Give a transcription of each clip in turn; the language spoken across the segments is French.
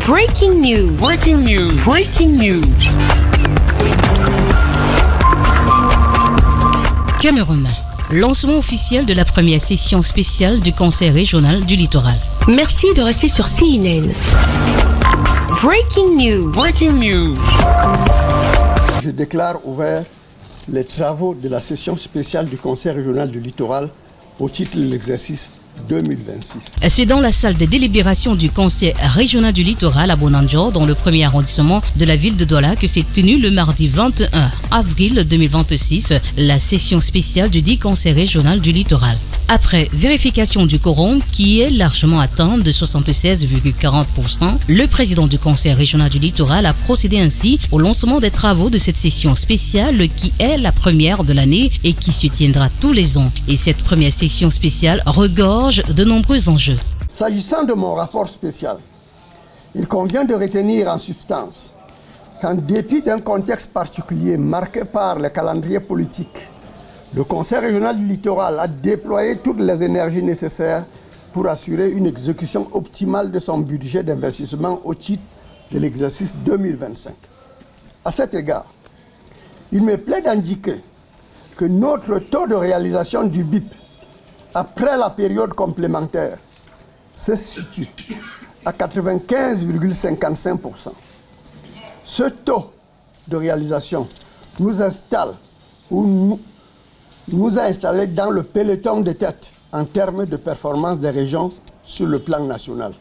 Breaking news. Breaking news. Breaking news. Cameroun. Lancement officiel de la première session spéciale du Conseil régional du littoral. Merci de rester sur CNN. Breaking news. Breaking news. Je déclare ouvert les travaux de la session spéciale du Conseil régional du littoral au titre de l'exercice 2026. C'est dans la salle des délibérations du Conseil régional du littoral à Bonanjo, dans le premier arrondissement de la ville de Douala, que s'est tenue le mardi 21 avril 2026, la session spéciale du dit Conseil régional du littoral. Après vérification du quorum, qui est largement atteint de 76,40%, le président du Conseil régional du littoral a procédé ainsi au lancement des travaux de cette session spéciale qui est la première de l'année et qui se tiendra tous les ans. Et cette première session spéciale regorge de nombreux enjeux. S'agissant de mon rapport spécial, il convient de retenir en substance qu'en dépit d'un contexte particulier marqué par le calendrier politique, le Conseil régional du littoral a déployé toutes les énergies nécessaires pour assurer une exécution optimale de son budget d'investissement au titre de l'exercice 2025. À cet égard, il me plaît d'indiquer que notre taux de réalisation du BIP après la période complémentaire se situe à 95,55%. Ce taux de réalisation nous installe ou nous a installés dans le peloton de tête en termes de performance des régions sur le plan national.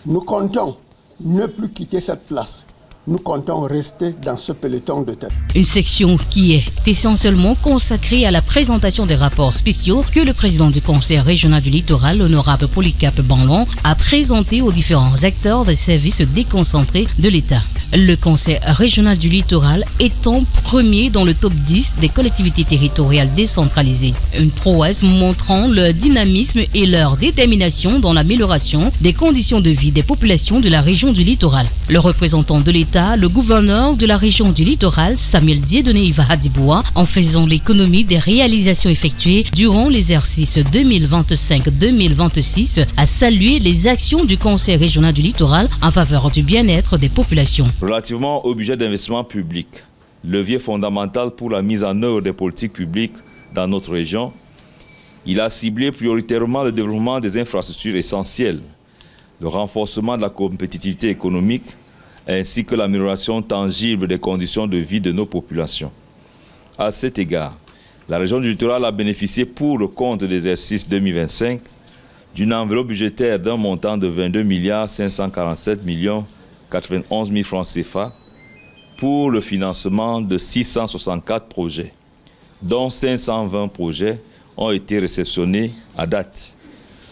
Nous comptons ne plus quitter cette place. Nous comptons rester dans ce peloton de tête. Une section qui est essentiellement consacrée à la présentation des rapports spéciaux que le président du Conseil régional du littoral, l'honorable Polycarpe Banlon, a présenté aux différents acteurs des services déconcentrés de l'État. Le Conseil régional du littoral étant premier dans le top 10 des collectivités territoriales décentralisées. Une prouesse montrant leur dynamisme et leur détermination dans l'amélioration des conditions de vie des populations de la région du littoral. Le représentant de l'État, le gouverneur de la région du littoral, Samuel Dieudonné Iva Hadiboua, en faisant l'économie des réalisations effectuées durant l'exercice 2025-2026, a salué les actions du Conseil régional du littoral en faveur du bien-être des populations. Relativement au budget d'investissement public, levier fondamental pour la mise en œuvre des politiques publiques dans notre région, il a ciblé prioritairement le développement des infrastructures essentielles, le renforcement de la compétitivité économique, ainsi que l'amélioration tangible des conditions de vie de nos populations. À cet égard, la région du littoral a bénéficié pour le compte de l'exercice 2025 d'une enveloppe budgétaire d'un montant de 22 547 91 000 francs CFA pour le financement de 664 projets, dont 520 projets ont été réceptionnés à date,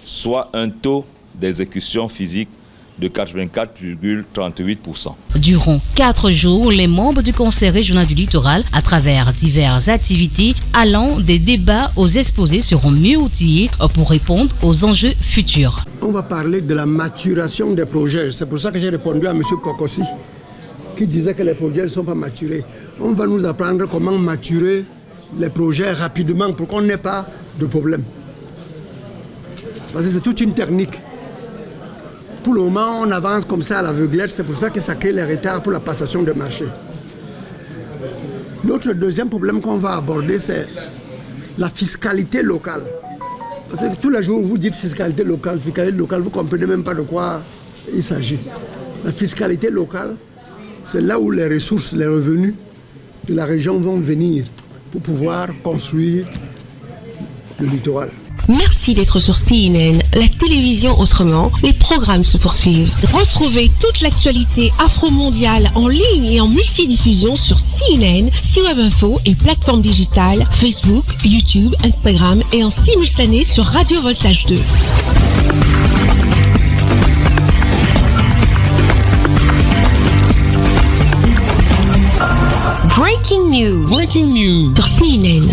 soit un taux d'exécution physique de 84,38%. Durant 4 jours, les membres du Conseil régional du littoral, à travers diverses activités allant des débats aux exposés, seront mieux outillés pour répondre aux enjeux futurs. On va parler de la maturation des projets. C'est pour ça que j'ai répondu à M. Pokossi, qui disait que les projets ne sont pas maturés. On va nous apprendre comment maturer les projets rapidement pour qu'on n'ait pas de problème. Parce que c'est toute une technique. Pour le moment, on avance comme ça à l'aveuglette, c'est pour ça que ça crée les retards pour la passation de marché. Le deuxième problème qu'on va aborder, c'est la fiscalité locale. Parce que tous les jours, vous dites fiscalité locale, vous ne comprenez même pas de quoi il s'agit. La fiscalité locale, c'est là où les ressources, les revenus de la région vont venir pour pouvoir construire le littoral. Merci d'être sur CNN, la télévision autrement. Les programmes se poursuivent. Retrouvez toute l'actualité afro-mondiale en ligne et en multidiffusion sur CNN, C-Web Info et plateformes digitales, Facebook, YouTube, Instagram et en simultané sur Radio Voltage 2. Breaking news. Breaking news. Sur CNN.